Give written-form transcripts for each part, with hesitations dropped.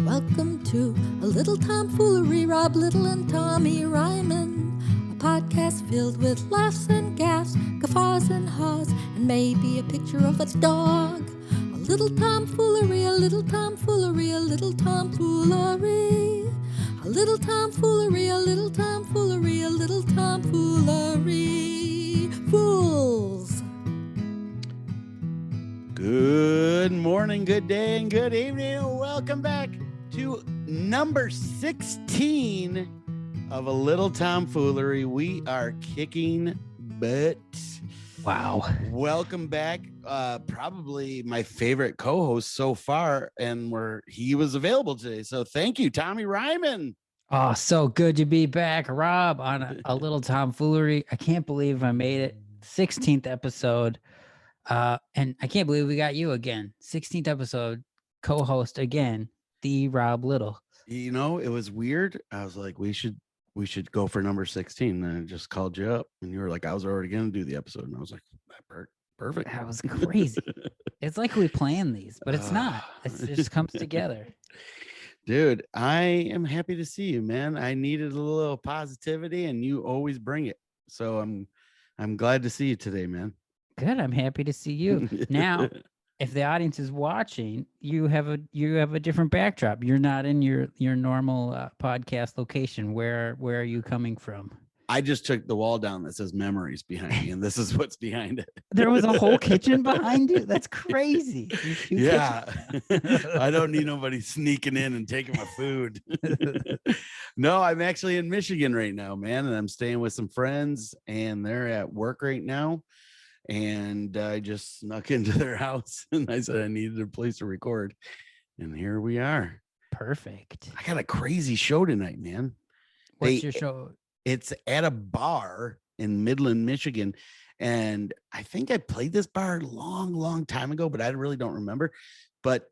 Welcome to a little tomfoolery, Rob Little and Tommy Ryman. A podcast filled with laughs and gaffs, guffaws and haws, and maybe a picture of a dog. A little tomfoolery, a little tomfoolery, a little tomfoolery. A little tomfoolery, a little tomfoolery, a little tomfoolery. Fools! Good morning, good day, and good evening. Welcome back to number 16 of A Little Tomfoolery. We are kicking butt. Wow. Welcome back. Probably my favorite co-host so far, and he was available today. So thank you, Tommy Ryman. Oh, so good to be back, Rob, on a little tomfoolery. I can't believe I made it. 16th episode. And I can't believe we got you again. 16th episode, co-host again, the Rob Little. You know, it was weird. I was like, we should go for number 16. And I just called you up, and you were like, I was already going to do the episode. And I was like, perfect. That was crazy. It's like we planned these, but it's not. It just comes together. Dude, I am happy to see you, man. I needed a little positivity, and you always bring it. So I'm glad to see you today, man. Good. I'm happy to see you. Now, if the audience is watching, you have a different backdrop. You're not in your normal podcast location. Where are you coming from? I just took the wall down that says memories behind me, and this is what's behind it. There was a whole kitchen behind you? That's crazy. Yeah. I don't need nobody sneaking in and taking my food. No, I'm actually in Michigan right now, man, and I'm staying with some friends, and they're at work right now. And I just snuck into their house, and I said I needed a place to record. And here we are. Perfect. I got a crazy show tonight, man. What's your show? It's at a bar in Midland, Michigan. And I think I played this bar long time ago, but I really don't remember. But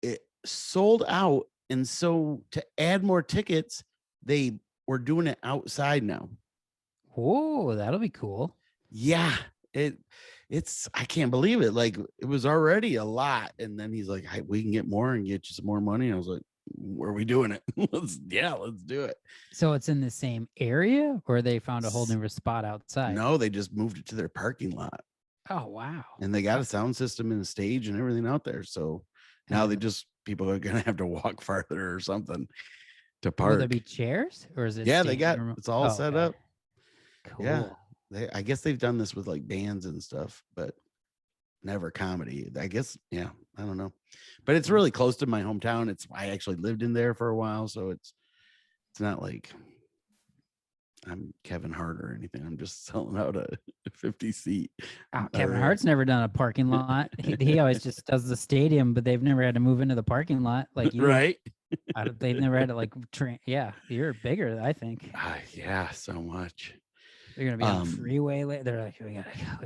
it sold out. And so to add more tickets, they were doing it outside now. Oh, that'll be cool. Yeah. It's I can't believe it. Like, it was already a lot, and then he's like, hey, we can get more and get you some more money. And I was like, where are we doing it? let's do it. So it's in the same area, or they found a whole new spot outside? No, they just moved it to their parking lot. Oh, wow. And they got a sound system and a stage and everything out there. So now people are gonna have to walk farther or something to park. Will there be chairs, or is it? Yeah, it's all set up. Cool. Yeah. I guess they've done this with like bands and stuff, but never comedy. I guess, yeah, I don't know. But it's really close to my hometown. I actually lived in there for a while, so it's not like I'm Kevin Hart or anything. I'm just selling out a 50 seat. Oh, Kevin Hart's never done a parking lot. He always just does the stadium, but they've never had to move into the parking lot like you. Right. They've never had to like train. Yeah, you're bigger, I think. Yeah, so much. They're gonna be on the freeway. They're like, we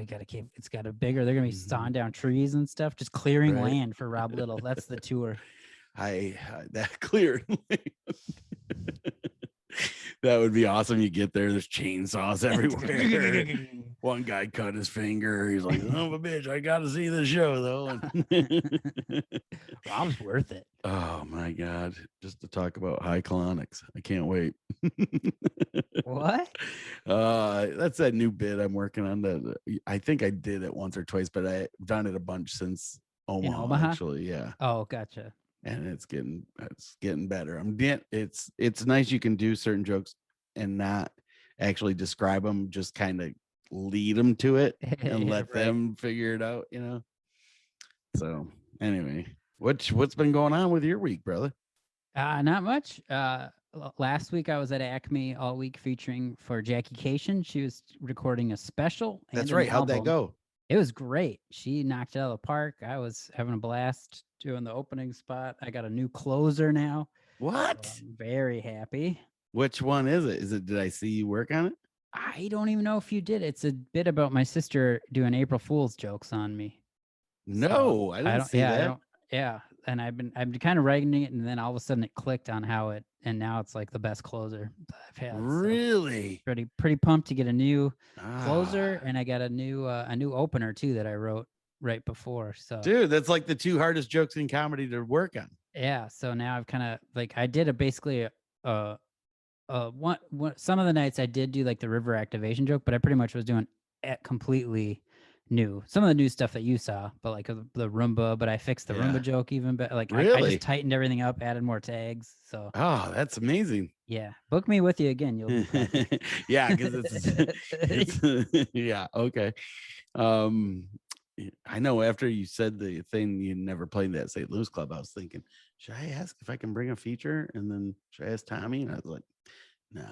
gotta keep. It's got a bigger. They're gonna be sawing down trees and stuff, just clearing land for Rob Little. That's the tour. That clearing land. That would be awesome. You get there, there's chainsaws everywhere. One guy cut his finger. He's like, "Oh, a bitch! I got to see the show though." Rob's worth it. Oh my god! Just to talk about high colonics, I can't wait. What? That's that new bit I'm working on. I think I did it once or twice, but I've done it a bunch since Omaha. Actually, yeah. Oh, gotcha. And it's getting better. It's nice you can do certain jokes and not actually describe them, just kind of lead them to it and let them figure it out, you know. So anyway, what's been going on with your week, brother? Not much. Last week I was at Acme all week featuring for Jackie Cation. She was recording a special. That's right. How'd that go? It was great. She knocked it out of the park. I was having a blast doing the opening spot. I got a new closer now. What? So I'm very happy. Which one is it? Did I see you work on it? I don't even know if you did. It's a bit about my sister doing April Fool's jokes on me. No, I didn't see that. And I've been kind of writing it, and then all of a sudden it clicked on and now it's like the best closer I've had. Really? So pretty pumped to get a new closer, and I got a new opener too that I wrote right before. So, dude, that's like the two hardest jokes in comedy to work on. Yeah. So now I've kind of like I did basically one some of the nights I did do like the river activation joke, but I pretty much was doing it completely new. Some of the new stuff that you saw, but like the Roomba, but I fixed the Yeah. Roomba joke even better. Like I Really? just tightened everything up, added more tags. So Oh, that's amazing. yeah, book me with you again. You'll be proud. Yeah, because it's yeah, okay. Um I know after you said the thing you never played that St. Louis Club, I was thinking, should I ask if I can bring a feature? And then should I ask Tommy? And I was like, no,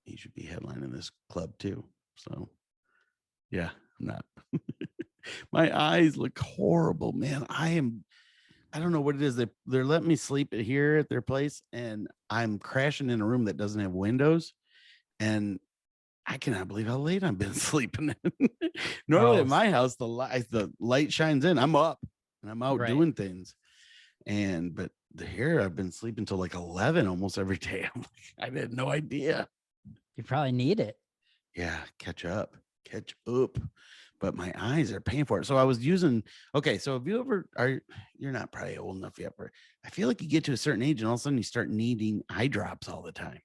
he should be headlining this club too. So yeah, I'm not. My eyes look horrible, man. I don't know what it is. They're letting me sleep here at their place, and I'm crashing in a room that doesn't have windows. And I cannot believe how late I've been sleeping. Normally Oh, at my house, the light shines in. I'm up and I'm out right. doing things. But here I've been sleeping till like 11 almost every day. I'm like, I had no idea. You probably need it. Yeah, catch up. But my eyes are paying for it. So I was using, okay, so if you ever you're not probably old enough yet, but I feel like you get to a certain age and all of a sudden you start needing eye drops all the time.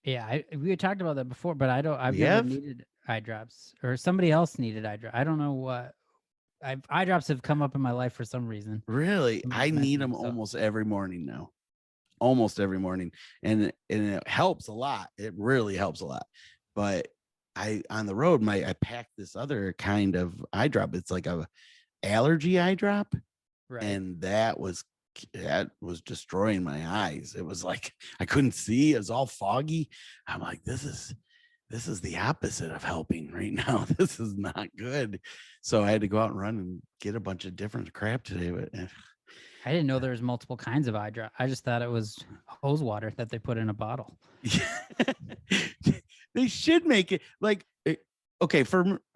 Yeah, we had talked about that before, but I've You never have? needed eye drops, or somebody else needed eye drops. I don't know what. Eye drops have come up in my life for some reason. Really? I Somebody's need mentioned them it, so almost every morning now. Almost every morning. And it helps a lot. It really helps a lot. But on the road, I packed this other kind of eye drop. It's like a allergy eye drop. right. And that was destroying my eyes. It was like I couldn't see. It was all foggy. I'm like, this is the opposite of helping right now. This is not good. So I had to go out and run and get a bunch of different crap today. But I didn't know there was multiple kinds of eye drop. I just thought it was hose water that they put in a bottle. they should make it like okay.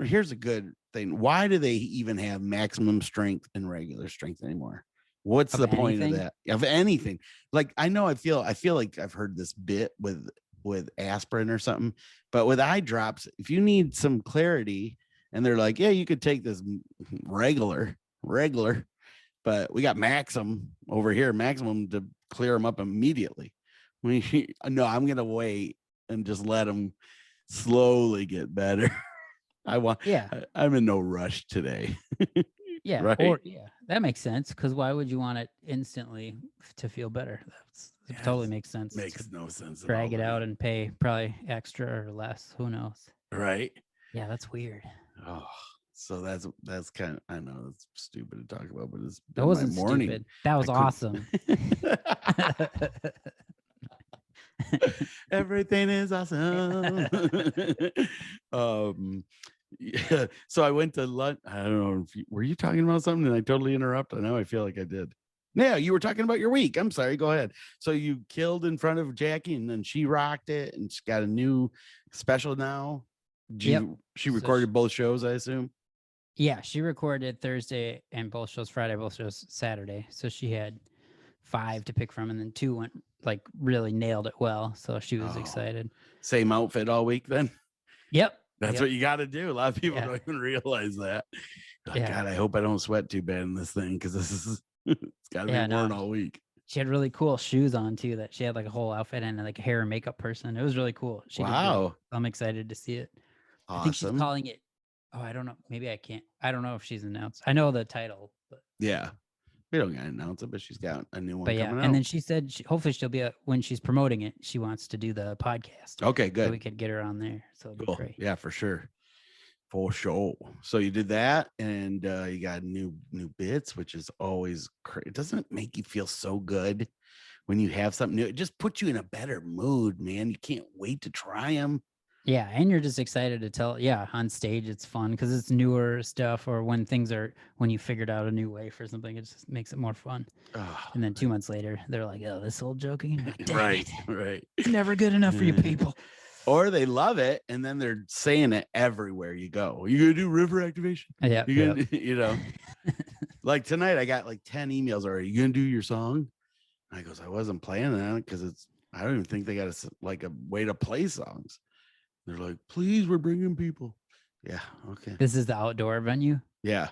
Here's a good thing. Why do they even have maximum strength and regular strength anymore? What's Of the point of anything? that? Of anything? Like I know I feel like I've heard this bit with aspirin or something, but with eye drops, if you need some clarity, and they're like, yeah, you could take this regular, but we got maximum over here, maximum to clear them up immediately. No, I'm gonna wait and just let them slowly get better. Yeah. I'm in no rush today. Yeah. Right? Or yeah, that makes sense. Because why would you want it instantly to feel better? It totally makes sense. Makes no sense. Drag it out and pay probably extra or less. Who knows? Right? Yeah, that's weird. Oh, so that's kind of, I know it's stupid to talk about, but it's That been wasn't my morning. stupid. That was awesome. Everything is awesome. Yeah. So I went to lunch. I don't know if were you talking about something and I totally interrupted. I know I feel like I did. Yeah, you were talking about your week. I'm sorry. Go ahead. So you killed in front of Jackie, and then she rocked it, and she's got a new special now. She recorded both shows, I assume. Yeah, she recorded Thursday and both shows Friday, both shows Saturday. So she had 5 to pick from, and then 2 went like really nailed it well. So she was excited. Same outfit all week then? Yep. That's what you got to do. A lot of people Yeah. don't even realize that. Like, Yeah. God, I hope I don't sweat too bad in this thing, because this is it's got to be worn all week. She had really cool shoes on too. That she had like a whole outfit and like a hair and makeup person. It was really cool. She did great. Wow. I'm excited to see it. Awesome. I think she's calling it. Oh, I don't know. Maybe I can't. I don't know if she's announced. I know the title, but Yeah. We don't gotta announce it, but she's got a new one but yeah. coming out. And then she said hopefully she'll be when she's promoting it. She wants to do the podcast. Okay, good. So we could get her on there. So it'd be great. Yeah, for sure. For sure. So you did that, and you got new bits, which is always great. It doesn't make you feel so good when you have something new. It just puts you in a better mood, man. You can't wait to try them. Yeah, and you're just excited to tell. Yeah, on stage it's fun because it's newer stuff, or when you figured out a new way for something, it just makes it more fun. And then 2 months later, they're like, "Oh, this old joke again." Right. It's never good enough for you people. Or they love it, and then they're saying it everywhere you go. You gonna do river activation? Yeah, you gonna, you know. Like tonight, I got like 10 emails already. You gonna do your song? And I goes, I wasn't planning on it because I don't even think they got a way to play songs. They're like, please, we're bringing people. Yeah, okay. This is the outdoor venue? Yeah.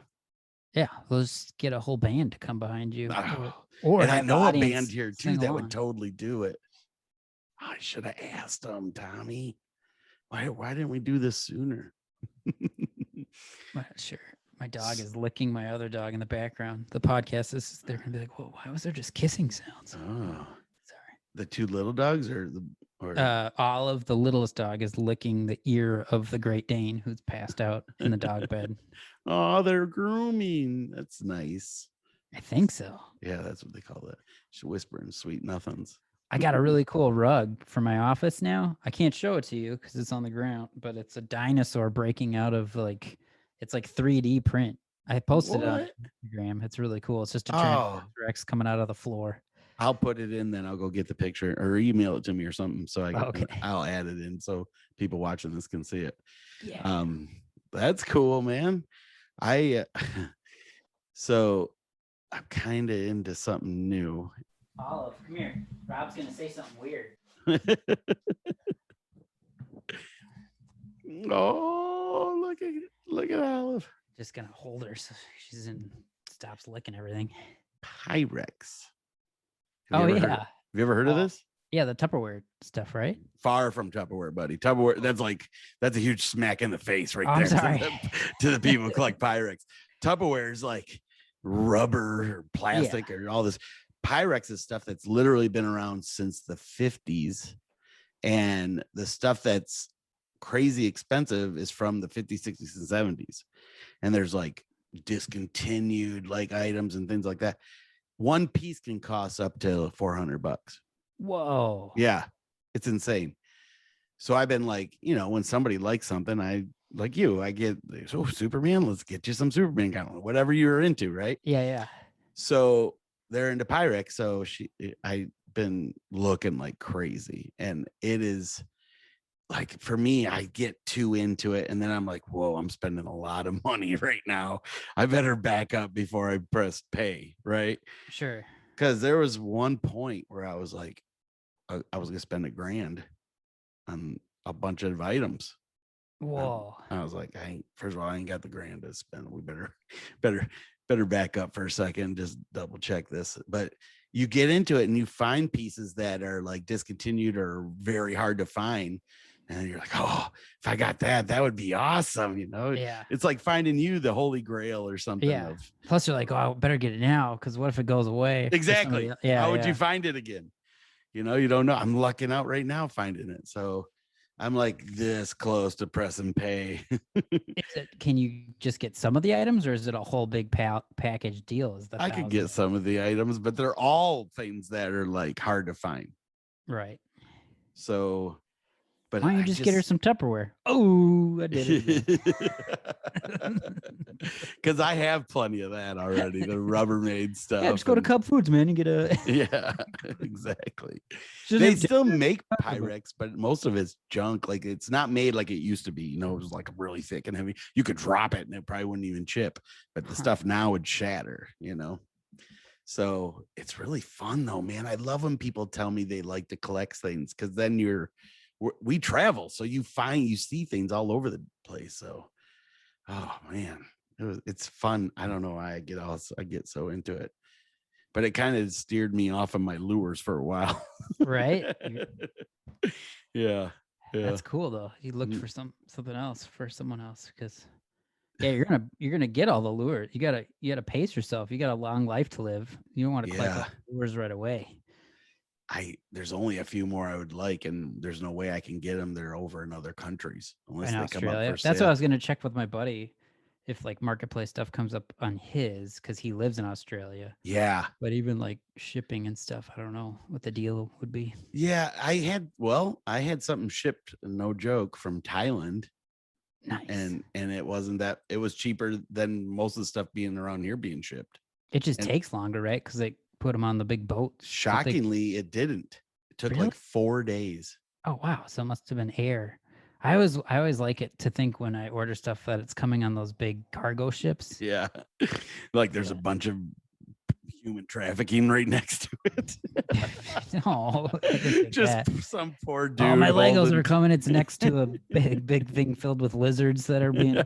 Yeah, let's get a whole band to come behind you. Oh, Or and I have the know a audience band here too sing that along. would totally do it. I should have asked them, Tommy. Why didn't we do this sooner? Sure. My dog is licking my other dog in the background. The podcast is, they're going to be like, whoa, why was there just kissing sounds? Oh, Sorry. the two little dogs or Olive, the littlest dog, is licking the ear of the Great Dane who's passed out in the dog bed. oh, they're grooming. That's nice. I think so. Yeah, that's what they call it. She's whispering sweet nothings. I got a really cool rug for my office now. I can't show it to you because it's on the ground, but it's a dinosaur breaking out of it's like 3D print. I posted it on What? Instagram. It's really cool. It's just a Oh, T-Rex coming out of the floor. I'll put it in, then I'll go get the picture or email it to me or something. So Okay. I'll add it in so people watching this can see it. Yeah. That's cool, man. So I'm kind of into something new. Olive, come here. Rob's gonna say something weird. Oh, look at Olive. Just gonna hold her so stops licking everything. Pyrex. Have Have you ever heard of this? Yeah, the Tupperware stuff, right? Far from Tupperware, buddy. Tupperware, that's a huge smack in the face right I'm there sorry. to the people who collect Pyrex. Tupperware is like rubber or plastic or all this. Pyrex is stuff that's literally been around since the 50s. And the stuff that's crazy expensive is from the 50s, 60s, and 70s. And there's like discontinued like items and things like that. One piece can cost up to $400. Whoa. Yeah, it's insane. So I've been like, when somebody likes something, I get, Superman, let's get you some Superman kind, whatever you're into, right? Yeah. So they're into Pyrex. So I've been looking like crazy, and it is like, for me, I get too into it, and then I'm like, whoa, I'm spending a lot of money right now. I better back up before I press pay, right? Sure. Because there was one point where I was like, I was gonna spend $1,000 on a bunch of items. Whoa. I was like, first of all, I ain't got the $1,000 to spend. We better back up for a second, just double check this. But you get into it and you find pieces that are like discontinued or very hard to find. And you're like, oh, if I got that would be awesome. Yeah. It's like finding you the Holy Grail or something. Yeah. Plus you're like, oh, I better get it now, because what if it goes away? Exactly. Yeah. How would you find it again? You don't know. I'm lucking out right now finding it. So I'm like this close to press and pay. Can you just get some of the items, or is it a whole big package deal? I could get some of the items, but they're all things that are like hard to find. Right. So, but why don't you just get her some Tupperware? Oh, I did it. Because I have plenty of that already, the Rubbermaid stuff. Yeah, just go to Cub Foods, man, and get a. Yeah, exactly. They still make Pyrex, but most of it's junk. Like, it's not made like it used to be. It was like really thick and heavy. You could drop it and it probably wouldn't even chip, but the stuff now would shatter, So it's really fun though, man. I love when people tell me they like to collect things, because then we travel, so you see things all over the place. So, oh man, it's fun. I don't know why I get so into it, but it kind of steered me off of my lures for a while. Right. Yeah. That's cool though. You looked for something else for someone else, because you're gonna get all the lures. You gotta pace yourself. You got a long life to live. You don't want to collect all the lures right away. There's only a few more I would like, and there's no way I can get them. They're over in other countries unless they come up for sale. That's what I was gonna check with my buddy, if like marketplace stuff comes up on his, because he lives in Australia. Yeah, but even like shipping and stuff, I don't know what the deal would be. Yeah, I had something shipped, no joke, from Thailand. Nice. And it wasn't that, it was cheaper than most of the stuff being around here being shipped. It just takes longer, right? Because they put them on the big boat. Shockingly, it didn't. It took like 4 days. Oh wow! So it must have been air. I always like it to think when I order stuff that it's coming on those big cargo ships. Yeah, like there's a bunch of human trafficking right next to it. No, just some poor dude. Oh, my Legos are coming. It's next to a big thing filled with lizards that are being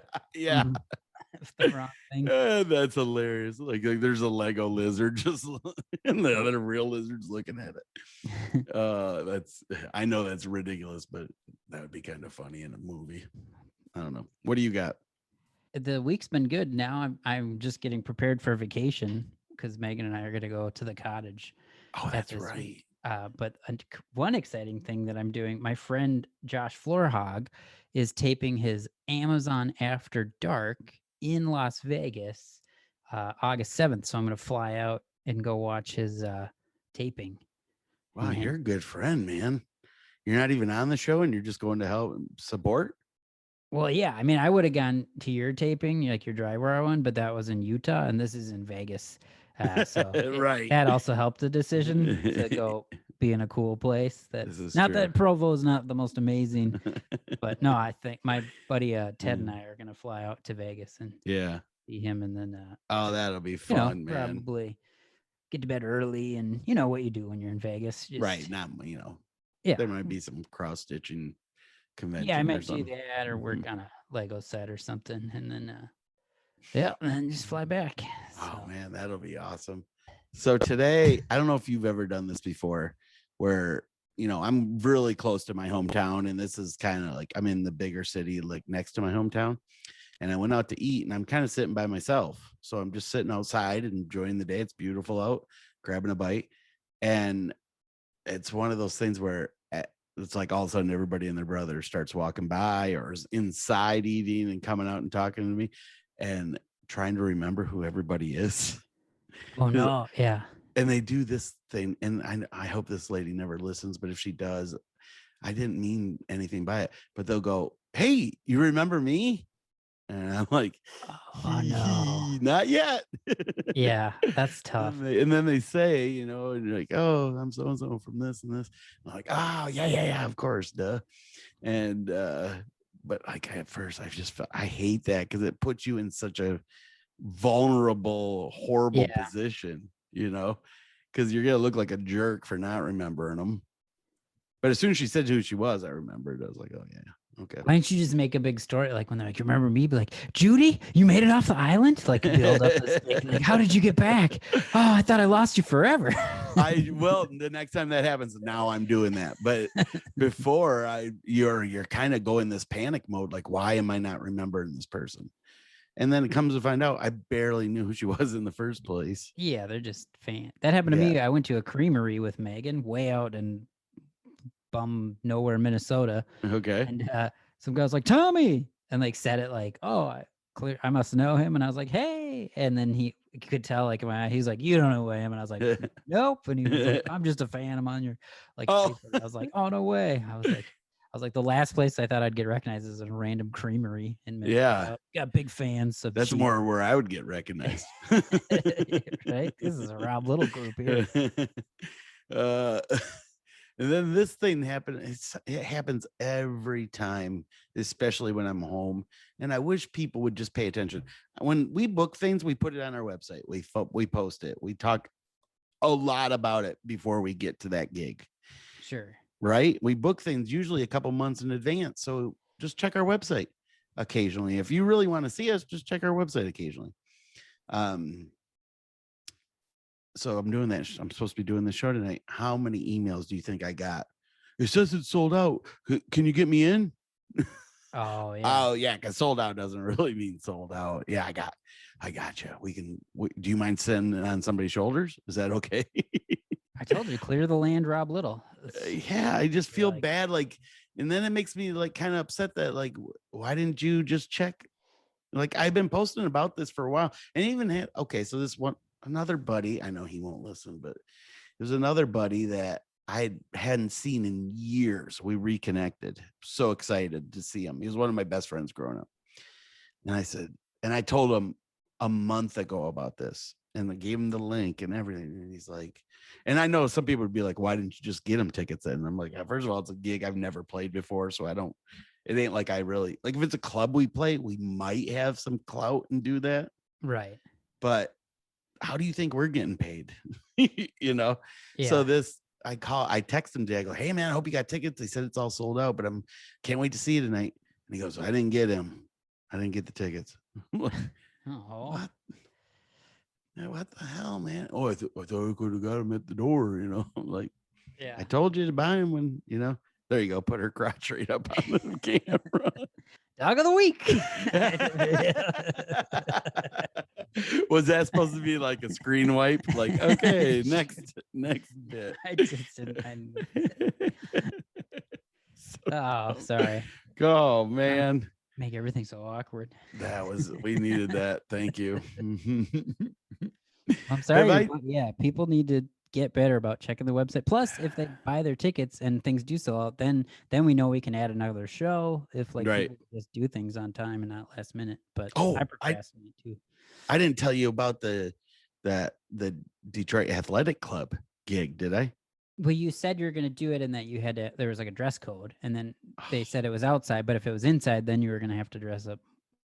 the wrong thing. That's hilarious. Like there's a Lego lizard just and the other real lizard's looking at it. I know that's ridiculous, but that would be kind of funny in a movie. I don't know. What do you got? The week's been good. Now I'm just getting prepared for vacation because Megan and I are going to go to the cottage. Oh, that's this right. week. But one exciting thing that I'm doing, my friend Josh Floorhog is taping his Amazon After Dark in Las Vegas August 7th. So I'm going to fly out and go watch his taping. Wow, And you're a good friend, man. You're not even on the show and you're just going to help support? Well, yeah. I mean, I would have gone to your taping, like your dry wire one, but that was in Utah and this is in Vegas. So Right. that also helped the decision to go be in a cool place. That Provo is not the most amazing, but no, I think my buddy Ted and I are gonna fly out to Vegas and see him, and then that'll be fun, man. Probably get to bed early, and you know what you do when you're in Vegas, right? Not there might be some cross stitching convention. Yeah, I might do that or work on a Lego set or something, and then and then just fly back. Oh man, that'll be awesome. So today, I don't know if you've ever done this before, where I'm really close to my hometown, and this is kind of like I'm in the bigger city, like next to my hometown. And I went out to eat, and I'm kind of sitting by myself. So I'm just sitting outside and enjoying the day. It's beautiful out, grabbing a bite, and it's one of those things where it's like all of a sudden everybody and their brother starts walking by or is inside eating and coming out and talking to me and trying to remember who everybody is. Oh no. Yeah. And they do this thing. And I hope this lady never listens, but if she does, I didn't mean anything by it, but they'll go, "Hey, you remember me?" And I'm like, "Oh no, not yet." Yeah, that's tough. And then they say, and you're like, "Oh, I'm so and so from this and this." I'm like, "Oh, yeah, of course, duh." And but like at first, I just felt I hate that because it puts you in such a vulnerable, horrible position, because you're gonna look like a jerk for not remembering them. But as soon as she said who she was, I remembered. I was like, "Oh yeah. Okay." Why don't you just make a big story, like when they're like, "You remember me?" Be like, "Judy, you made it off the island." Like build up this big, like, "How did you get back?" "Oh, I thought I lost you forever." Well, the next time that happens, now I'm doing that. But before, you're kind of going this panic mode, like, why am I not remembering this person? And then it comes to find out I barely knew who she was in the first place. Yeah, they're just fans. That happened to me. I went to a creamery with Megan way out in bum nowhere, Minnesota. Okay. And some guy was like, "Tommy," and like said it like, "Oh, I must know him." And I was like, "Hey," and then he could tell like he's like, "You don't know who I am," and I was like, "Nope." And he was like, "I'm just a fan. I'm on your Facebook." I was like, "Oh no way." I was like, the last place I thought I'd get recognized is a random creamery in Minnesota. Got big fans. That's more where I would get recognized. Right? This is a Rob Little group here. And then this thing happened. It happens every time, especially when I'm home. And I wish people would just pay attention. When we book things, we put it on our website. We post it. We talk a lot about it before we get to that gig. Sure. Right? We book things usually a couple months in advance. So just check our website occasionally. If you really want to see us, just check our website occasionally. So I'm doing that. I'm supposed to be doing the show tonight. How many emails do you think I got? It says it's sold out. Can you get me in? Oh yeah. Oh yeah, because sold out doesn't really mean sold out. Yeah, I got you. Do you mind sitting on somebody's shoulders? Is that okay? I told you, clear the land, Rob Little. Yeah, I just feel bad. Like, and then it makes me like kind of upset that like, why didn't you just check? Like, I've been posting about this for a while, and even so this one. Another buddy, I know he won't listen, but there's another buddy that I hadn't seen in years. We reconnected. So excited to see him. He was one of my best friends growing up. And I told him a month ago about this, and I gave him the link and everything. And he's like, and I know some people would be like, "Why didn't you just get him tickets in?" And I'm like, first of all, it's a gig I've never played before. So it ain't like I really, like if it's a club we play, we might have some clout and do that. Right. But how do you think we're getting paid? Yeah. So I text him today. I go, "Hey man, I hope you got tickets." They said it's all sold out, but can't wait to see you tonight. And he goes, "I didn't get him. I didn't get the tickets." Oh, What? Yeah, what the hell, man? Oh, I thought I could have got him at the door, you know. Like, yeah. I told you to buy him when, you know. There you go. Put her crotch right up on the camera. Dog of the week. Was that supposed to be like a screen wipe? Like, okay, next bit. I just didn't. Oh, sorry. Oh man, Make everything so awkward. we needed that. Thank you. I'm sorry. I- but yeah, people need to get better about checking the website. Plus, if they buy their tickets and things do sell out, then we know we can add another show if like Right. people just do things on time and not last minute. But Oh, I procrastinate too. I didn't tell you about the Detroit Athletic Club gig, did I? Well, you said you were going to do it and that you had to, there was like a dress code, and then they said it was outside, but if it was inside, then you were going to have to dress up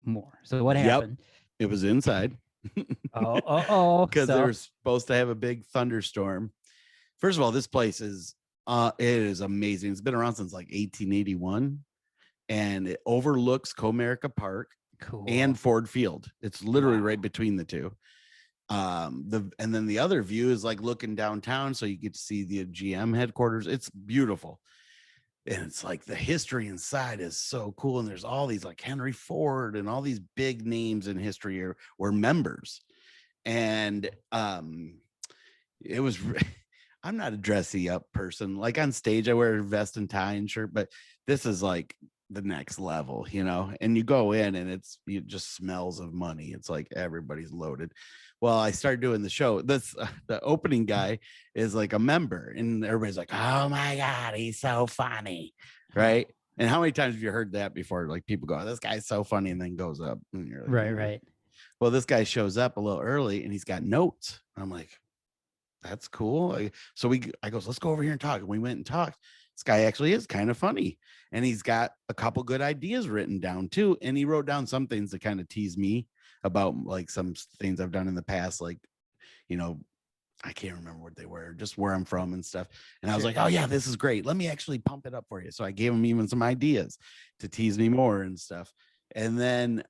more. So what Yep. happened? It was inside. Because they were supposed to have a big thunderstorm. First of all, this place is it is amazing. It's been around since like 1881, and it overlooks Comerica Park Cool. and Ford Field. It's literally Wow. right between the two. And then the other view is like looking downtown, so you get to see the GM headquarters. It's beautiful. And it's like the history inside is so cool. And there's all these like Henry Ford and all these big names in history were members. And it was I'm not a dressy up person. Like on stage, I wear a vest and tie and shirt, but this is like the next level, you know. And you go in and it just smells of money. It's like everybody's loaded. Well, I started doing the show. This the opening guy is like a member, and everybody's like, "Oh my god, he's so funny," right? And how many times have you heard that before? Like people go, "This guy's so funny," and then goes up. And you're like, Right. Well, this guy shows up a little early, and he's got notes. I'm like, "That's cool." I goes, "Let's go over here and talk." And we went and talked. This guy actually is kind of funny, and he's got a couple good ideas written down too. And he wrote down some things to kind of tease me about like some things I've done in the past, like, you know, I can't remember what they were, just where I'm from and stuff. And I was like, "Oh yeah, this is great. Let me actually pump it up for you." So I gave him even some ideas to tease me more and stuff. And then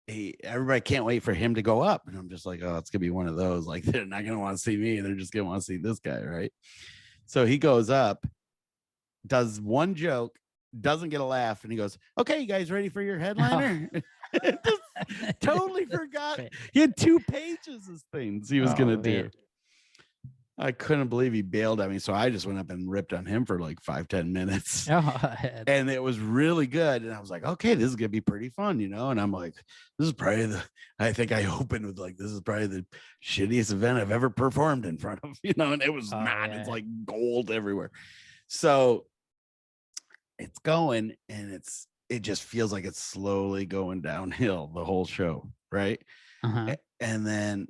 everybody can't wait for him to go up. And I'm just like, "Oh, it's gonna be one of those. Like, they're not gonna want to see me, they're just gonna want to see this guy, right?" So he goes up, does one joke, doesn't get a laugh, and he goes, "Okay, you guys ready for your headliner?" Just totally forgot. He had 2 pages of things he was gonna do. I couldn't believe he bailed on me, so I just went up and ripped on him for like 5-10 minutes. And it was really good. And I was like, "Okay, this is gonna be pretty fun, you know." And I'm like, "This is probably I think I opened with like, this is probably the shittiest event I've ever performed in front of," you know. And it was not. It's like gold everywhere. So it's going, and it just feels like it's slowly going downhill the whole show, right? And then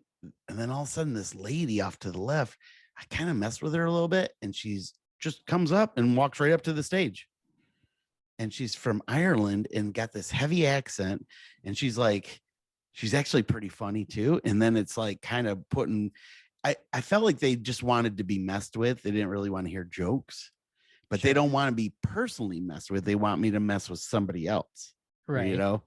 all of a sudden, this lady off to the left, I kind of messed with her a little bit, and she's just comes up and walks right up to the stage. And she's from Ireland and got this heavy accent, and she's actually pretty funny too. And then it's like kind of I felt like they just wanted to be messed with. They didn't really want to hear jokes. But they don't want to be personally messed with. They want me to mess with somebody else. Right. You know?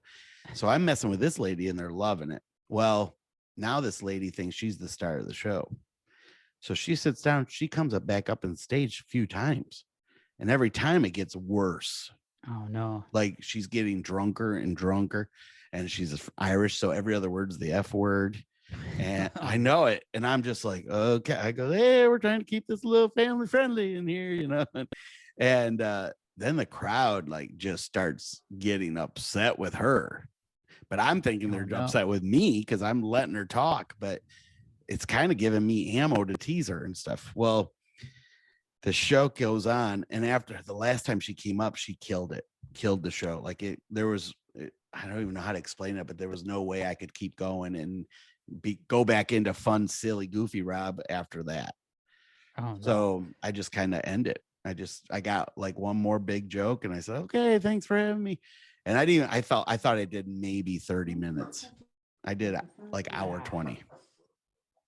So I'm messing with this lady and they're loving it. Well, now this lady thinks she's the star of the show. So she sits down, she comes back up on stage a few times. And every time it gets worse. Oh no. Like she's getting drunker and drunker. And she's Irish. So every other word's the F word. And I know it. And I'm just like, okay. I go, "Hey, we're trying to keep this a little family friendly in here, you know." And then the crowd like just starts getting upset with her. But I'm thinking they're upset with me because I'm letting her talk. But it's kind of giving me ammo to tease her and stuff. Well, the show goes on. And after the last time she came up, she killed the show. Like I don't even know how to explain it, but there was no way I could keep going and go back into fun, silly, goofy Rob after that. So I just kind of end it. I got like one more big joke and I said, "Okay, thanks for having me." And I thought I did maybe 30 minutes. I did like hour 20.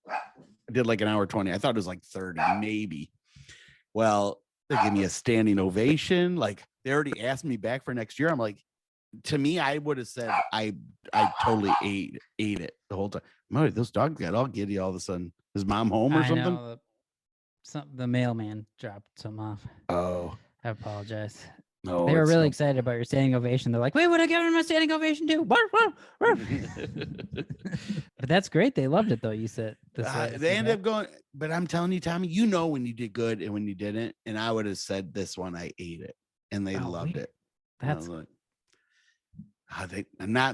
I did like an hour 20. I thought it was like 30, maybe. Well, they give me a standing ovation. Like they already asked me back for next year. I'm like, to me, I would have said I totally ate it the whole time. Mother, those dogs got all giddy all of a sudden. Is mom home or I something? know the mailman dropped some off. Oh, I apologize. no. They were it's really no- excited about your standing ovation. They're like, "Wait, would I give him a standing ovation too?" Barf, barf, barf. But that's great. They loved it though. You said this way. They ended up going, but I'm telling you, Tommy, you know when you did good and when you didn't. And I would have said this one, I ate it, and they loved it. And I That's was like,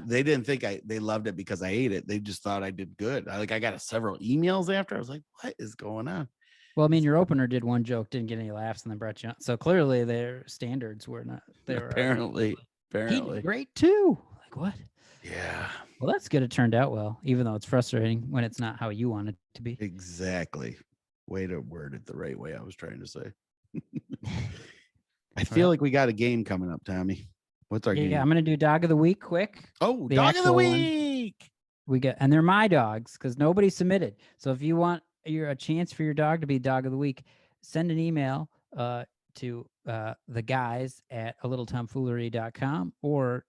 they didn't think they loved it because I ate it. They just thought I did good. I got several emails after. I was like, what is going on? well. I mean, your opener did one joke, didn't get any laughs, and then brought you on. So clearly, their standards were not. They were Apparently. he did great too. Like what? Yeah. Well, that's good. It turned out well, even though it's frustrating when it's not how you want it to be. Exactly. Way to word it the right way. I was trying to say. I feel like we got a game coming up, Tommy. What's our game? Yeah, I'm gonna do dog of the week quick. Oh, the dog of the actual one. week. And they're my dogs because nobody submitted. So if you want a chance for your dog to be dog of the week, send an email to the guys at alittletomfoolery.com or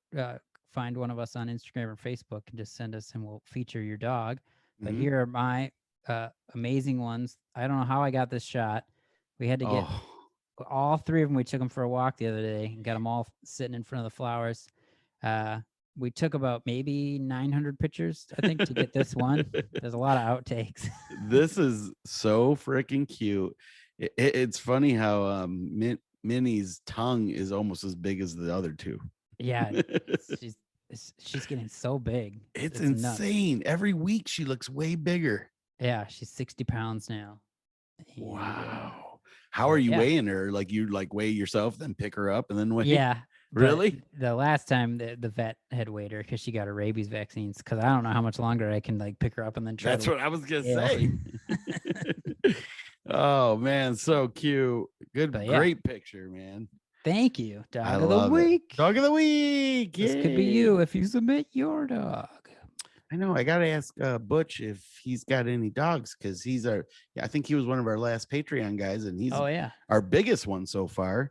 find one of us on Instagram or Facebook and just send us and we'll feature your dog. But Mhm. here are my amazing ones. I don't know how I got this shot. We had to get all three of them. We took them for a walk the other day and got them all sitting in front of the flowers. We took about maybe 900 pictures, I think, to get this one. There's a lot of outtakes. This is so freaking cute. It's funny how Minnie's tongue is almost as big as the other two. Yeah, she's getting so big. It's nuts. insane. Every week she looks way bigger. Yeah, she's 60 pounds now. And, Wow. How are you weighing her? Like you weigh yourself, then pick her up and then weigh? Yeah. Really? The last time the vet had weighed her because she got her rabies vaccines, because I don't know how much longer I can pick her up and then try. That's what I was gonna say. Oh man, so cute. Great picture, man. Thank you. Dog of the week. Dog of the week. This could be you if you submit your dog. I know. I gotta ask Butch if he's got any dogs because I think he was one of our last Patreon guys, and he's our biggest one so far.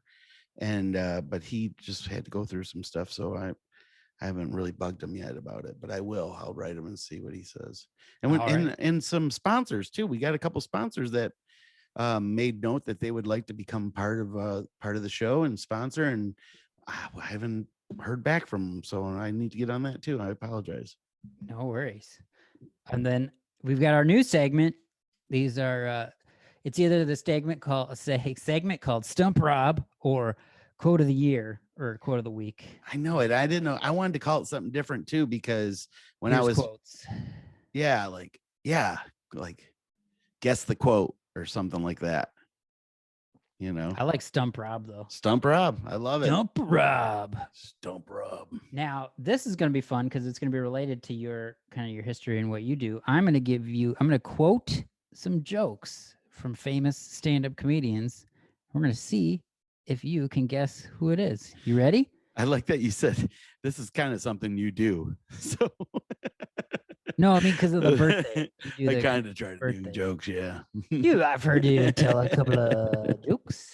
And but he just had to go through some stuff, so I haven't really bugged him yet about it, but I will. I'll write him and see what he says. And and some sponsors too. We got a couple sponsors that made note that they would like to become part of the show and sponsor, and I haven't heard back from them, so I need to get on that too. I apologize. No worries. And then we've got our new segment. These are it's either the segment called Stump Rob or Quote of the Year or Quote of the Week. I know it. I didn't know. I wanted to call it something different too, because when I was quotes. like guess the quote or something like that. You know, I like Stump Rob though. Stump Rob. I love it. Stump Rob. Stump Rob. Now, this is going to be fun because it's going to be related to your history and what you do. I'm going to quote some jokes from famous stand-up comedians. We're going to see if you can guess who it is. You ready? I like that you said this is kind of something you do. So no, I mean because of the birthday. I kind of try to do jokes, yeah. I've heard you tell a couple of jokes.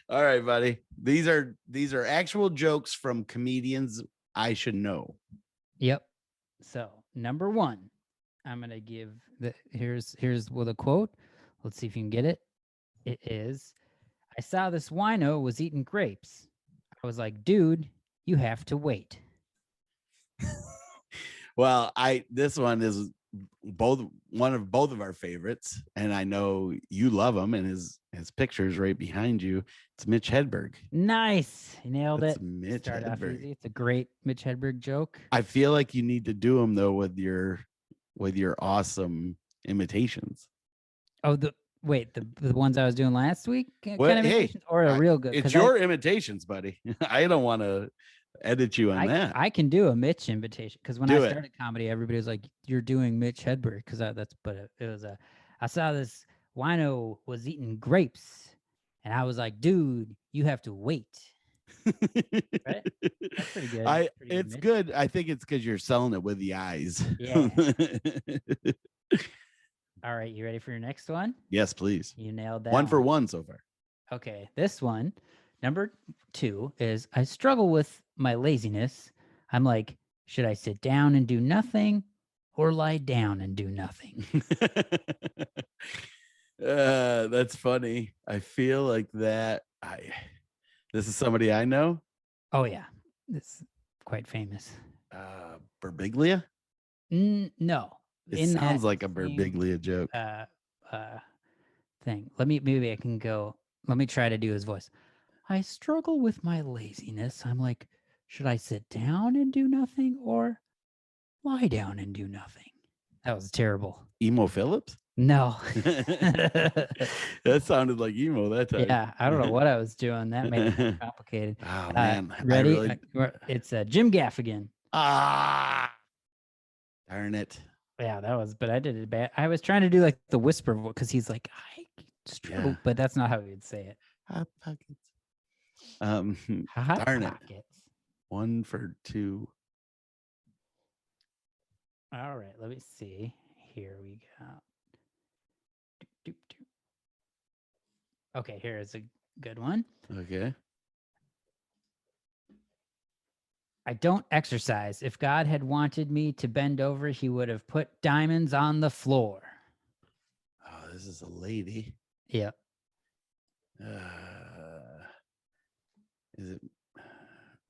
All right, buddy. These are actual jokes from comedians I should know. Yep. So number one, I'm gonna give here's with a quote. Let's see if you can get it. It is, I saw this wino was eating grapes. I was like, dude, you have to wait. Well, this one is one of both of our favorites, and I know you love him, and his picture's right behind you. It's Mitch Hedberg. Nice. You nailed it. Mitch Hedberg. It's a great Mitch Hedberg joke. I feel like you need to do them though with your awesome imitations. Oh, the ones I was doing last week? Well, or a real good? It's your imitations, buddy. I don't want to edit you on that. I can do a Mitch imitation because when I started comedy, everybody was like, "You're doing Mitch Hedberg," because I saw this wino was eating grapes, and I was like, "Dude, you have to wait." Right? That's pretty good. It's good. I think it's because you're selling it with the eyes. Yeah. All right, you ready for your next one? Yes, please. You nailed that. One for one so far. Okay, this one. Number 2 is I struggle with my laziness. I'm like, should I sit down and do nothing or lie down and do nothing? That's funny. I feel like that. This is somebody I know. Oh yeah, it's quite famous. Berbiglia. No, It in sounds that like a same, Berbiglia joke. thing. Maybe I can go. Let me try to do his voice. I struggle with my laziness. I'm like, should I sit down and do nothing or lie down and do nothing? That was terrible. Emo Phillips. No. That sounded like emo that time. Yeah, I don't know what I was doing. That made it more complicated. Oh man, Ready? It's Jim Gaffigan. Darn it. Yeah, that was. But I did it bad. I was trying to do like the whisper because he's like, I struggle, Yeah. but that's not how he would say it. Hot pockets. Hot darn pockets. it. 1 for 2. All right, let me see. Here we go. Doop, doop, doop. Okay, here is a good one. Okay. I don't exercise. If God had wanted me to bend over, he would have put diamonds on the floor. Oh, this is a lady. Yep. Is it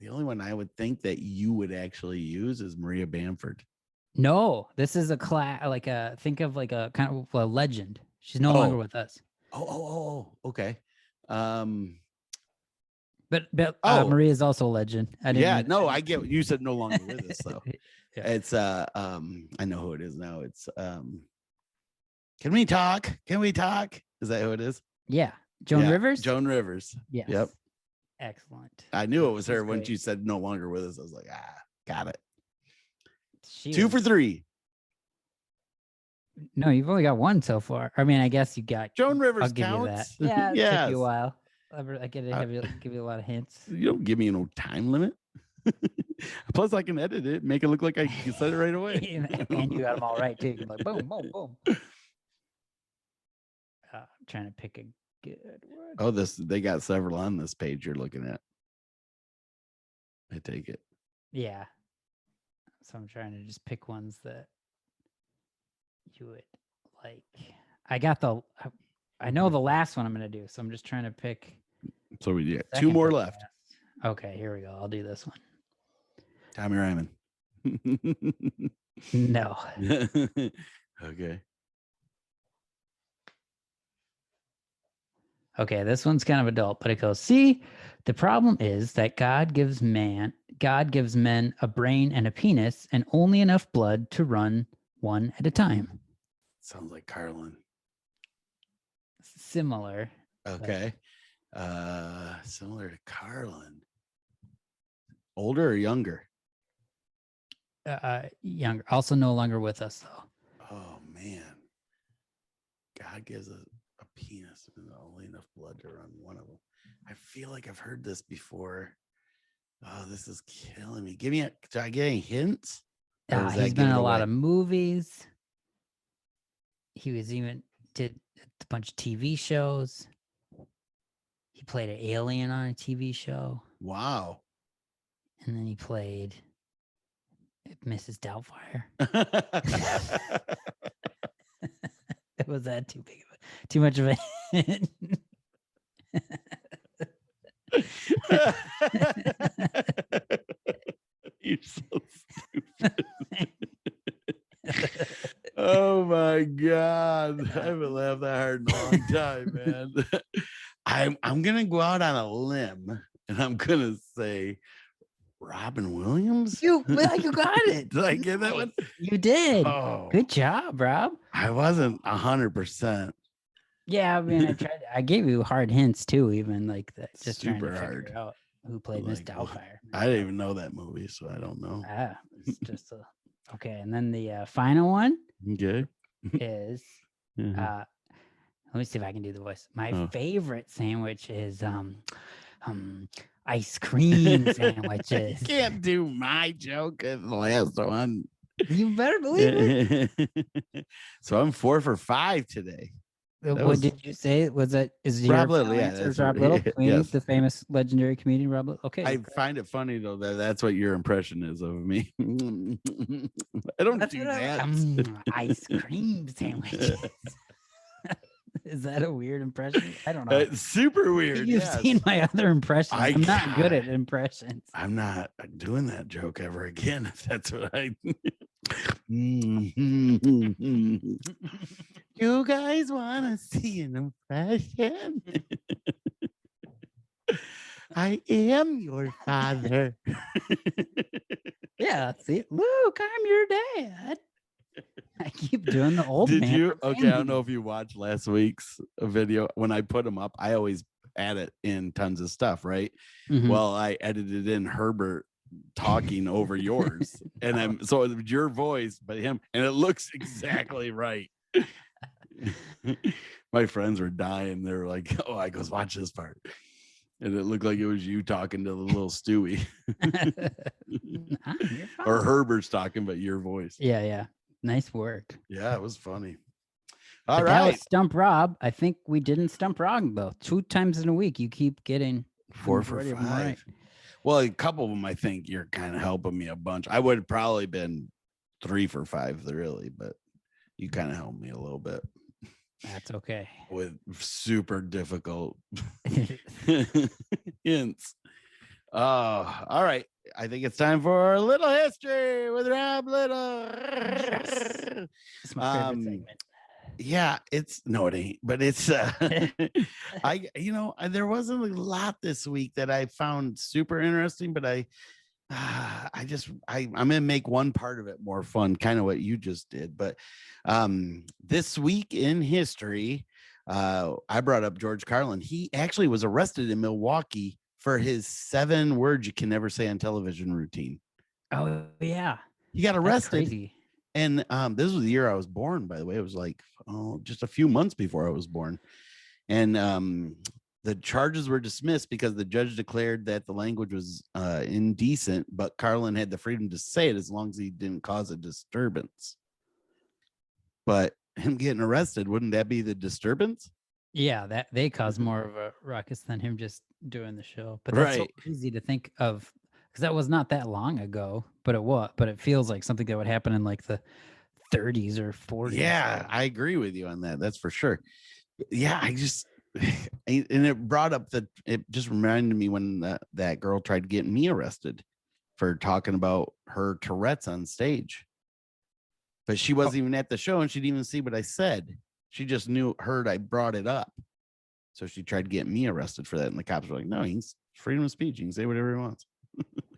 the only one I would think that you would actually use is Maria Bamford? No, this is a think of like a kind of a legend. She's no longer with us. Okay. But Maria is also a legend. I get what you said. No longer with us, though. Yeah. It's I know who it is now. It's Can we talk? Is that who it is? Yeah, Joan Rivers. Joan Rivers. Yes. Yep. Excellent. I knew it was her when she said no longer with us. I was like, got it. 2 for 3. No, you've only got 1 so far. I mean, I guess you got Joan Rivers. I'll give counts. you that. Yeah, it took you a Yes. while. I give you a lot of hints. You don't give me no time limit. Plus, I can edit it, make it look like I said it right away. And you got them all right too. You're like boom, boom, boom. I'm trying to pick a good one. Oh, they got several on this page you're looking at. I take it. Yeah. So I'm trying to just pick ones that you would like. I know the last one I'm going to do, so I'm just trying to pick. So we got 2 more left. Okay, here we go. I'll do this one. Tommy Ryman. No. Okay. Okay, this one's kind of adult, but it goes, see, the problem is that God gives men a brain and a penis and only enough blood to run one at a time. Sounds like Carlin. Similar. Okay. Similar to Carlin. Older or younger? Younger. Also no longer with us, though. Oh, man. God gives a penis and only enough blood to run one of them. I feel like I've heard this before. Oh, this is killing me. Do I get any hints? He's been in a lot of movies. He did a bunch of TV shows. He played an alien on a TV show. Wow. And then he played Mrs. Doubtfire. Was that too much of a hint? You're so stupid. Oh my God. I haven't laughed that hard in a long time, man. I'm gonna go out on a limb and I'm gonna say Robin Williams. You got it. Did I get that one? You did. Oh, good job, Rob. I wasn't 100%. Yeah, I mean, I gave you hard hints too, even like that. Just super trying to hard. figure out who played Miss Doubtfire. I didn't even know that movie, so I don't know. It's just okay. And then the final one, okay, is let me see if I can do the voice. My favorite sandwich is ice cream sandwiches. You can't do my joke at the last one. You better believe it. So I'm 4 for 5 today. What was did you say? Was that is Rob your Little. Yeah, answer that's Rob Little? yes. The famous legendary comedian Rob Little. Okay. I find it funny though that that's what your impression is of me. I don't That's do what that. ice cream sandwiches. Is that a weird impression? I don't know. It's super weird. You've Yes. seen my other impressions. I I'm not good at can't. impressions. I'm not doing that joke ever again. If that's what I. You guys want to see an impression? I am your father. Yeah, see, Luke, I'm your dad. I keep doing the old Did man. you? from Okay, I don't Family know if you watched last week's video. When I put them up, I always add it in tons of stuff, right? Mhm. Well, I edited in Herbert talking over yours, and I'm so it was your voice, but him, and it looks exactly right. My friends were dying. They were like, "Oh, I goes watch this part," and it looked like it was you talking to the little Stewie, I'm your or father. Herbert's talking, but your voice. Yeah. Nice work. Yeah, it was funny. But All that right, was Stump Rob. I think we didn't stump Rob though. 2 times in a week, you keep getting the 4 for majority of 'em right. 5. Well, a couple of them, I think you're kind of helping me a bunch. I would have probably been 3 for 5, really, but you kind of helped me a little bit That's okay. with super difficult hints. All right. I think it's time for a little history with Rob Little. It's my favorite segment. Yeah, it ain't, but it's there wasn't a lot this week that I found super interesting, but I'm gonna make one part of it more fun, kind of what you just did. But this week in history, I brought up George Carlin. He actually was arrested in Milwaukee for his 7 words you can never say on television routine. Oh yeah. He got That's arrested. crazy. And this was the year I was born, by the way. It was like just a few months before I was born. And the charges were dismissed because the judge declared that the language was indecent, but Carlin had the freedom to say it as long as he didn't cause a disturbance. But him getting arrested, wouldn't that be the disturbance? Yeah, that they cause more of a ruckus than him just doing the show. But that's so Right. crazy to think of because that was not that long ago. But it feels like something that would happen in like the 30s or 40s. Yeah, I agree with you on that. That's for sure. Yeah, and it brought up it just reminded me when that girl tried getting me arrested for talking about her Tourette's on stage. But she wasn't even at the show and she didn't even see what I said. She just heard I brought it up. So she tried to get me arrested for that. And the cops were like, no, he's freedom of speech. He can say whatever he wants.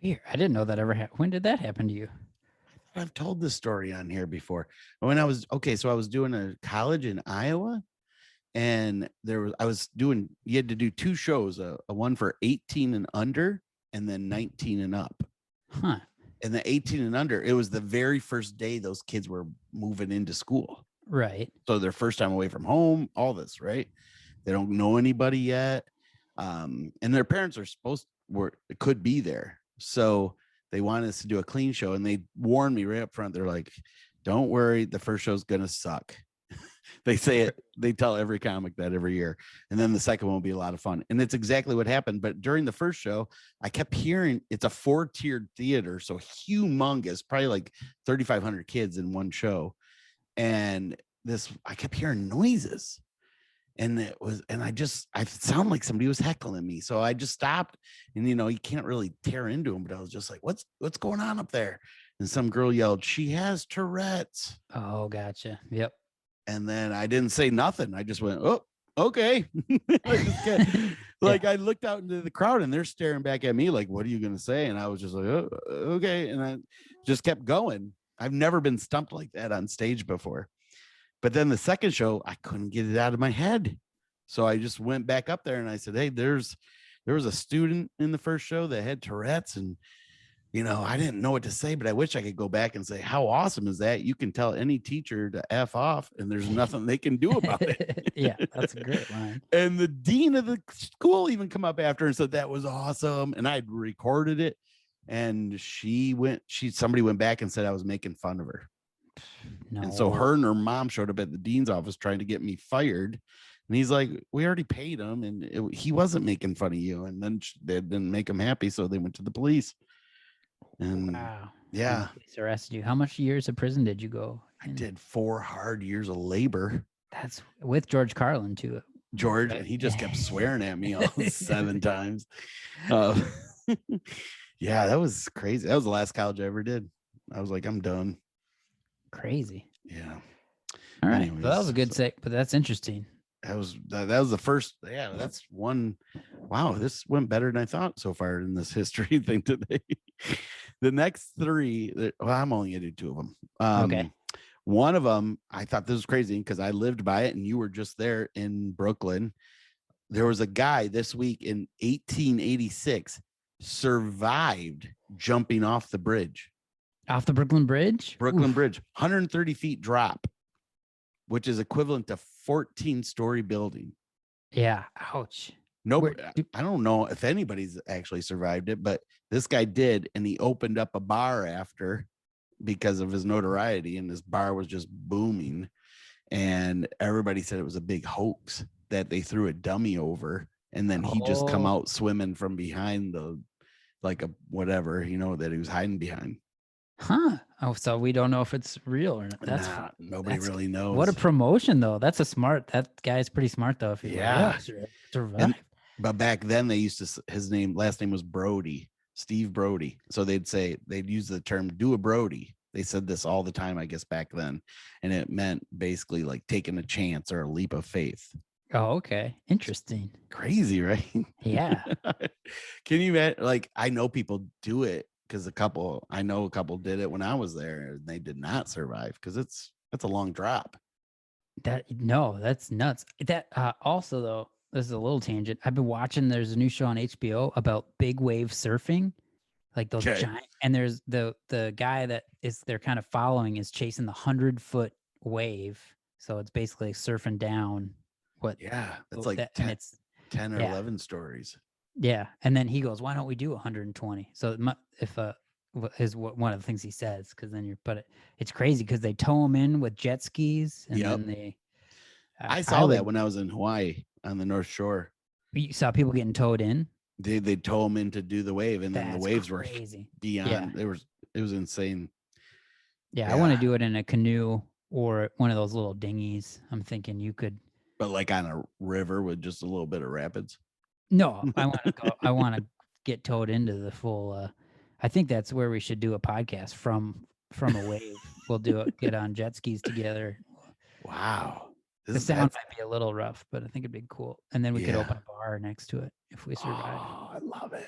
Weird. I didn't know that ever happened. When did that happen to you? I've told this story on here before. When I was doing a college in Iowa, and you had to do 2 shows, a one for 18 and under, and then 19 and up. Huh. And the 18 and under, it was the very first day those kids were moving into school. Right. So their first time away from home, all this, right? They don't know anybody yet. And their parents could be there. So they wanted us to do a clean show, and they warned me right up front. They're like, don't worry, the first show's gonna suck. They say it, they tell every comic that every year. And then the second one will be a lot of fun. And it's exactly what happened. But during the first show, I kept hearing, it's a 4-tiered theater, so humongous, probably like 3,500 kids in one show. And I kept hearing noises. And I sound like somebody was heckling me. So I just stopped, and you can't really tear into them, but I was just like, what's going on up there? And some girl yelled, she has Tourette's. Oh, gotcha. Yep. And then I didn't say nothing. I just went, oh, okay. I looked out into the crowd, and they're staring back at me like, what are you going to say? And I was just like, oh, okay. And I just kept going. I've never been stumped like that on stage before. But then the second show, I couldn't get it out of my head. So I just went back up there and I said, hey, there was a student in the first show that had Tourette's, and I didn't know what to say, but I wish I could go back and say, how awesome is that? You can tell any teacher to F off and there's nothing they can do about it. Yeah, that's a great line. And the dean of the school even come up after and said that was awesome. And I'd recorded it. And somebody went back and said I was making fun of her. No. And so her and her mom showed up at the dean's office trying to get me fired. And he's like, we already paid him and he wasn't making fun of you. And then they didn't make him happy. So they went to the police. And Wow. yeah, And the police arrested you. How much years of prison did you go? I did 4 hard years of labor. That's with George Carlin too. George, and he just kept swearing at me all 7 times. Yeah, that was crazy. That was the last college I ever did. I was like, I'm done. Crazy. Yeah. All right. Anyways, Well, that was a good sec, but that's interesting. That was the first. Yeah, that's one. Wow, this went better than I thought so far in this history thing today. The next 3, well, I'm only gonna do 2 of them. Okay. One of them, I thought this was crazy because I lived by it and you were just there in Brooklyn. There was a guy this week in 1886 survived jumping off the bridge. Off the Brooklyn Bridge? Brooklyn Oof. Bridge, 130 feet drop, which is equivalent to 14-story building. Yeah. Ouch. No, Where- I don't know if anybody's actually survived it, but this guy did, and he opened up a bar after because of his notoriety, and this bar was just booming, and everybody said it was a big hoax that they threw a dummy over, and then he just come Oh. out swimming from behind the, like a whatever, that he was hiding behind. Huh. Oh, so we don't know if it's real or not. That's Nah, nobody that's- really knows. what a promotion though. That guy's pretty smart though. If he's Yeah. like, survive. But back then they used to, last name was Brody, Steve Brody. So they'd use the term do a Brody. They said this all the time, I guess, back then. And it meant basically like taking a chance or a leap of faith. Oh, okay. Interesting. Crazy, right? Yeah. Can you imagine? Like, I know people do it because I know a couple did it when I was there and they did not survive because that's a long drop. That's nuts. That also though, this is a little tangent. I've been watching, there's a new show on HBO about big wave surfing, like those Okay. giant, and there's the guy that they're kind of following is chasing the 100-foot wave. So it's basically surfing down what, Yeah, it's like that, 10, and it's 10 or yeah. 11 stories. Yeah, and then he goes, "Why don't we do 120?" So if is one of the things he says, because then it's crazy because they tow him in with jet skis, and Yep. then they. I saw that when I was in Hawaii on the North Shore. You saw people getting towed in. They tow them in to do the wave, and then the waves crazy. were beyond. Yeah. It was insane. Yeah, I want to do it in a canoe or one of those little dinghies. I'm thinking you could. But like on a river with just a little bit of rapids. No, I want to go. I want to get towed into the full. I think that's where we should do a podcast from a wave. We'll do it. Get on jet skis together. Wow, The sound might be a little rough, but I think it'd be cool. And then we could Yeah. open a bar next to it if we survive. Oh, I love it.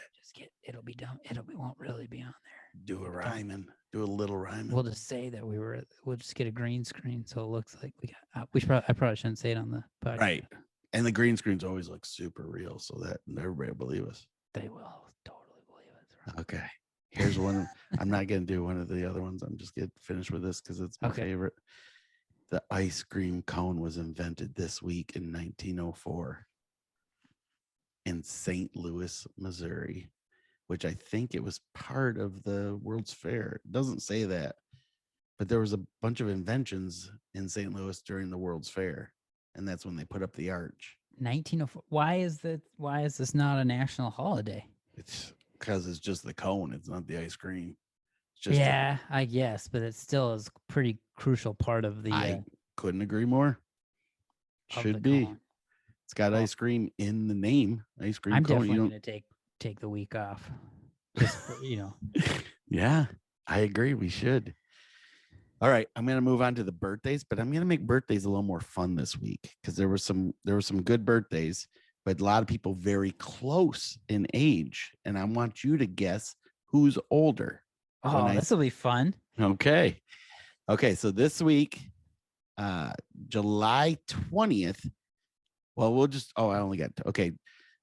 It'll be done. It won't really be on there. Do a Ryman. Do a little Ryman. We'll just say that we'll just get a green screen so it looks like we got. I probably shouldn't say it on the podcast. Right. And the green screens always look super real, so that everybody will believe us. They will totally believe it. Okay. Here's one. I'm not gonna do one of the other ones. I'm just getting finished with this because it's my favorite. The ice cream cone was invented this week in 1904 in St. Louis, Missouri, which I think it was part of the World's Fair. It doesn't say that, but there was a bunch of inventions in St. Louis during the World's Fair, and that's when they put up the arch. 1904. Why is this not a national holiday? It's because it's just the cone. It's not the ice cream. It's just I guess, but it still is a pretty crucial part of the. I couldn't agree more. of Should the be. cone. It's got ice cream in the name. Ice cream I'm cone. definitely going to take the week off. Just for, Yeah, I agree. We should. All right, I'm going to move on to the birthdays, but I'm going to make birthdays a little more fun this week because there were some good birthdays, but a lot of people very close in age, and I want you to guess who's older. Oh, this will be fun. Okay. So this week, July 20th. Well, I only got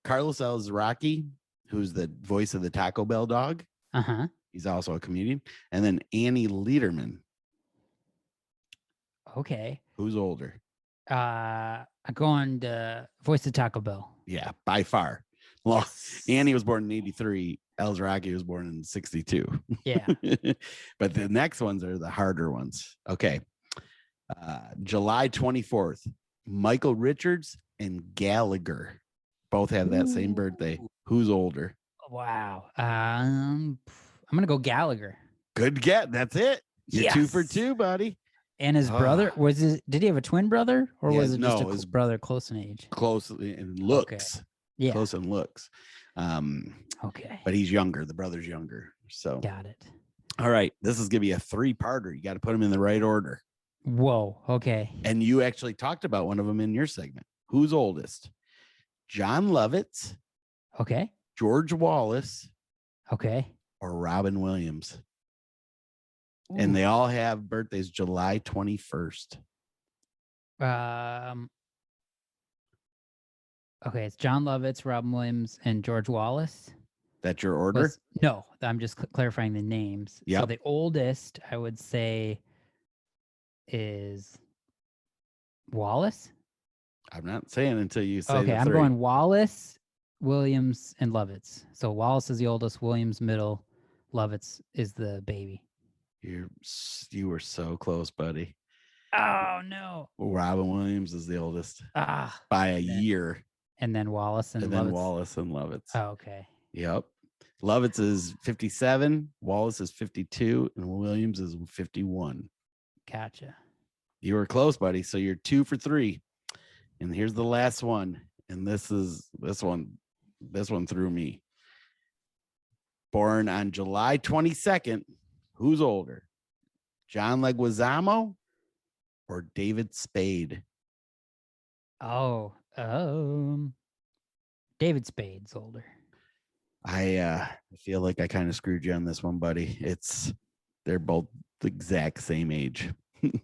Carlos Alzraki, who's the voice of the Taco Bell dog. Uh-huh. He's also a comedian. And then Annie Lederman. Okay. Who's older? I'm going to voice of Taco Bell. Yeah, by far. Well, Annie was born in 83. Els Rocky was born in 62. Yeah. But the next ones are the harder ones. Okay. July 24th, Michael Richards and Gallagher both have that same birthday. Who's older? Wow. I'm gonna go Gallagher. Good get. That's it. You're 2 for 2, buddy. And his brother did he have a twin brother, or Yeah, was it just no, a his brother close in age? Close in looks. Yeah. Close in looks. Okay. But he's younger. The brother's younger. So Got it. all right. This is gonna be a 3-parter. You got to put them in the right order. Whoa. Okay. And you actually talked about one of them in your segment. Who's oldest? John Lovitz, Okay. George Wallace, Okay. or Robin Williams. And they all have birthdays July 21st. Okay, it's John Lovitz, Robin Williams, and George Wallace. That's your order? No, I'm just clarifying the names. Yep. So the oldest, I would say, is Wallace. I'm not saying until you say Okay, the I'm 3. going Wallace, Williams, and Lovitz. So Wallace is the oldest, Williams middle, Lovitz is the baby. You were so close, buddy. Oh no. Robin Williams is the oldest By a year. And then Wallace and Lovitz. Then Wallace and Lovitz. Oh, okay. Yep. Lovitz is 57, Wallace is 52, and Williams is 51. Gotcha. You were close, buddy. So you're 2 for 3. And here's the last one. And this one threw me. Born on July 22nd. Who's older? John Leguizamo or David Spade? Oh, David Spade's older. I feel like I kind of screwed you on this one, buddy. They're both the exact same age.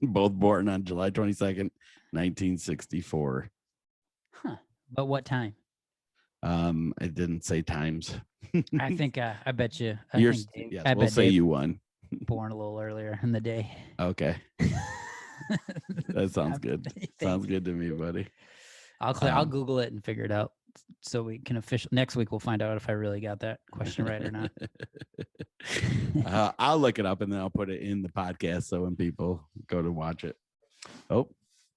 Both born on July 22nd, 1964. Huh. But what time? It didn't say times. I think I bet you. We'll say you won. Born a little earlier in the day. Okay. That sounds good. Sounds good to me, buddy. I'll Google it and figure it out so we can next week we'll find out if I really got that question right or not. I'll look it up and then I'll put it in the podcast so when people go to watch it. Oh,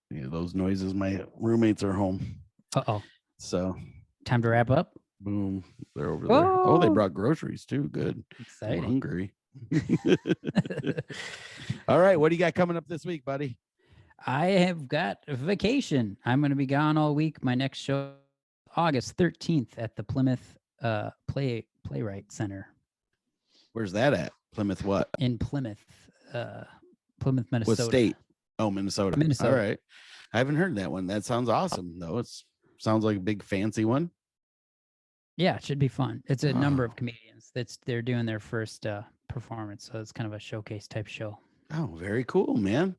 yeah, those noises. My roommates are home. So time to wrap up. Boom. They're over there. Oh, they brought groceries too. Good. Exciting. I'm hungry. All right. What do you got coming up this week, buddy? I have got a vacation. I'm going to be gone all week. My next show, August 13th at the Plymouth Playwright Center. Where's that at? Plymouth what? In Plymouth, Minnesota. What state? Oh, Minnesota. Minnesota. All right. I haven't heard that one. That sounds awesome, though. Sounds like a big fancy one. Yeah, it should be fun. It's a number of comedians. They're doing their first performance, so it's kind of a showcase type show. Oh, very cool, man.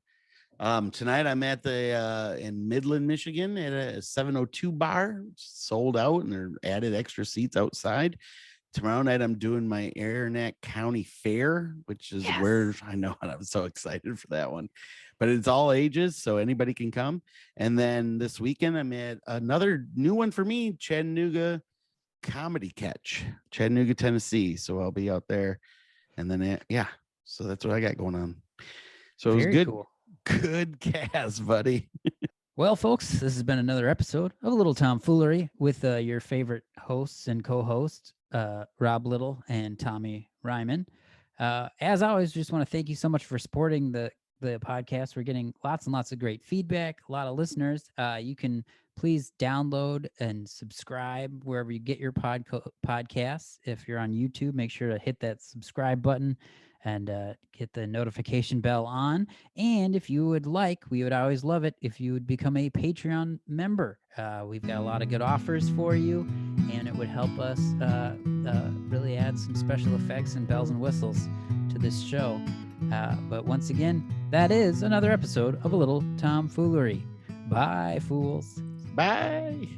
Tonight I'm at the in Midland, Michigan at a 702 bar. It's sold out and they're added extra seats outside. Tomorrow night I'm doing my Aranac County Fair, which is where I know, and I'm so excited for that one. But it's all ages, so anybody can come. And then this weekend I'm at another new one for me, Chattanooga Comedy Catch, Chattanooga, Tennessee. So I'll be out there. And then so that's what I got going on. So it was good. Cool. Good cast, buddy. Well, folks, this has been another episode of A Little Tomfoolery with your favorite hosts and co-hosts, Rob Little and Tommy Ryman. As always, just want to thank you so much for supporting the podcast. We're getting lots and lots of great feedback, a lot of listeners. You can please download and subscribe wherever you get your podcasts. If you're on YouTube, make sure to hit that subscribe button and get the notification bell on. And if you would like, we would always love it if you would become a Patreon member. We've got a lot of good offers for you, and it would help us really add some special effects and bells and whistles to this show. But once again, that is another episode of A Little Tomfoolery. Bye, fools. Bye.